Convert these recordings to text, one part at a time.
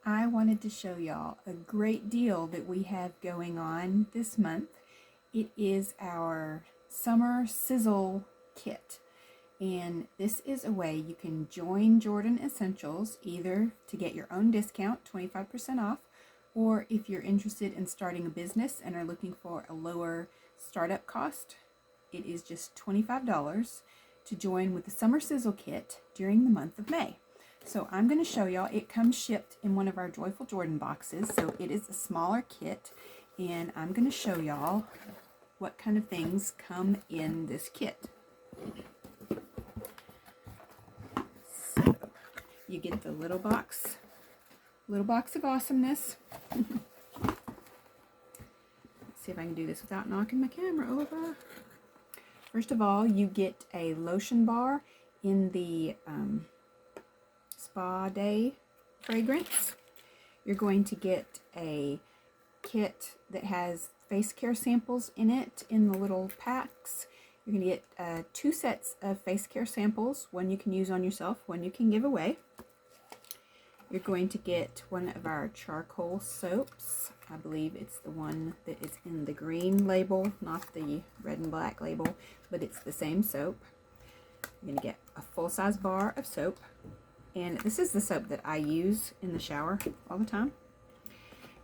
I wanted to show y'all a great deal that we have going on this month. It is our summer sizzle kit, and this is a way you can join Jordan Essentials either to get your own discount, 25% off, or if you're interested in starting a business and are looking for a lower startup cost, it is just $25 to join with the summer sizzle kit during the month of May. So I'm going to show y'all. It comes shipped in one of our Joyful Jordan boxes, so it is a smaller kit, and I'm going to show y'all what kind of things come in this kit. So you get the little box of awesomeness. Let's see if I can do this without knocking my camera over. First of all, you get a lotion bar in the Spa Day fragrance. You're going to get a kit that has face care samples in it in the little packs. You're going to get 2 sets of face care samples. One you can use on yourself, one you can give away. You're going to get one of our charcoal soaps. I believe it's the one that is in the green label, not the red and black label, but it's the same soap. You're going to get a full-size bar of soap. And this is the soap that I use in the shower all the time.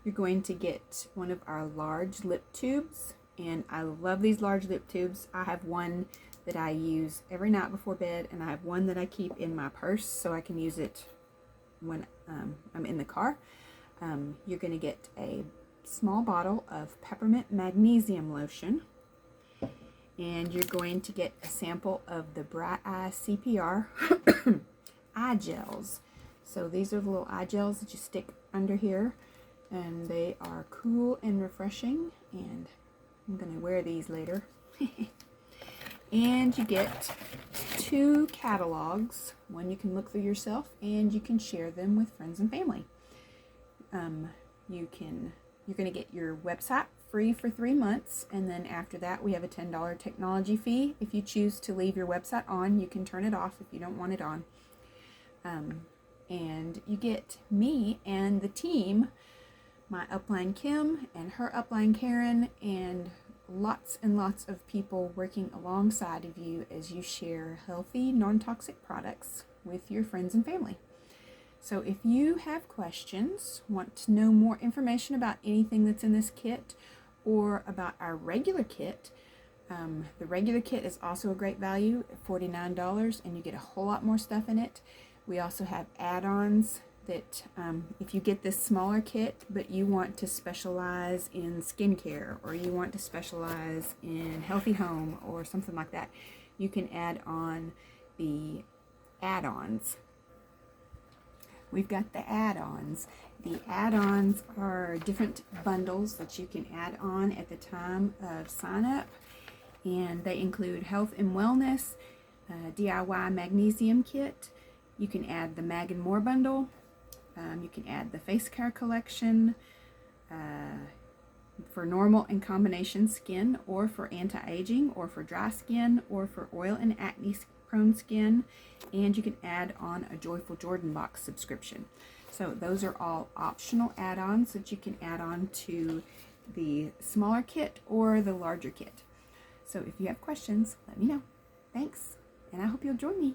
You're going to get one of our large lip tubes. And I love these large lip tubes. I have one that I use every night before bed, and I have one that I keep in my purse so I can use it when I'm in the car. You're going to get a small bottle of peppermint magnesium lotion. And you're going to get a sample of the Bright Eye CPR eye gels. So these are the little eye gels that you stick under here, and they are cool and refreshing, and I'm going to wear these later. And you get 2 catalogs. One you can look through yourself, and you can share them with friends and family. You're going to get your website free for 3 months, and then after that we have a $10 technology fee. If you choose to leave your website on, you can turn it off if you don't want it on. And you get me and the team, my upline Kim and her upline Karen, and lots of people working alongside of you as you share healthy, non-toxic products with your friends and family. So if you have questions, want to know more information about anything that's in this kit or about our regular kit, the regular kit is also a great value at $49, and you get a whole lot more stuff in it. We also have add-ons that if you get this smaller kit but you want to specialize in skincare, or you want to specialize in healthy home or something like that, you can add on the add-ons. We've got the add-ons. The add-ons are different bundles that you can add on at the time of sign up, and they include health and wellness, DIY magnesium kit. You can add the Mag and More bundle. You can add the face care collection for normal and combination skin, or for anti-aging, or for dry skin, or for oil and acne prone skin. And you can add on a Joyful Jordan box subscription. So those are all optional add-ons that you can add on to the smaller kit or the larger kit. So if you have questions, let me know. Thanks, and I hope you'll join me.